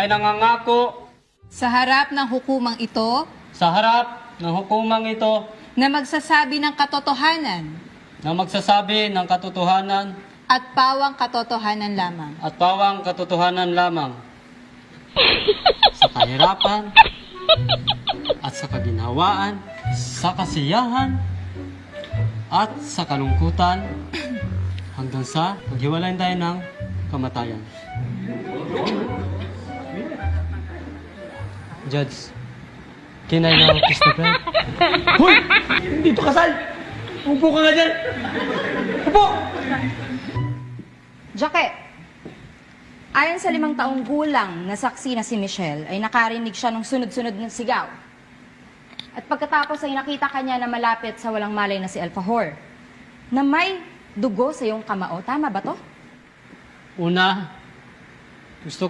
ay nangangako sa harap ng hukumang ito sa harap ng hukumang ito na magsasabi ng katotohanan na magsasabi ng katotohanan at pawang katotohanan lamang. at pawang katotohanan lamang sa kahirapan at sa kaginhawaan, sa kasiyahan at sa kalungkutan hanggang sa maghiwalayan tayo ng kamatayan. Judge, can I now kiss the bride? Hoy! Hindi to kasal! Upo ka nga dyan! Upo! Jackie, ayon sa 5 taong gulang na saksi na si Michelle, ay nakarinig siya ng sunod-sunod ng sigaw. At pagkatapos ay nakita kanya na malapit sa walang malay na si Alfajor, na may dugo sa iyong kamao. Tama ba to? Una, gusto ko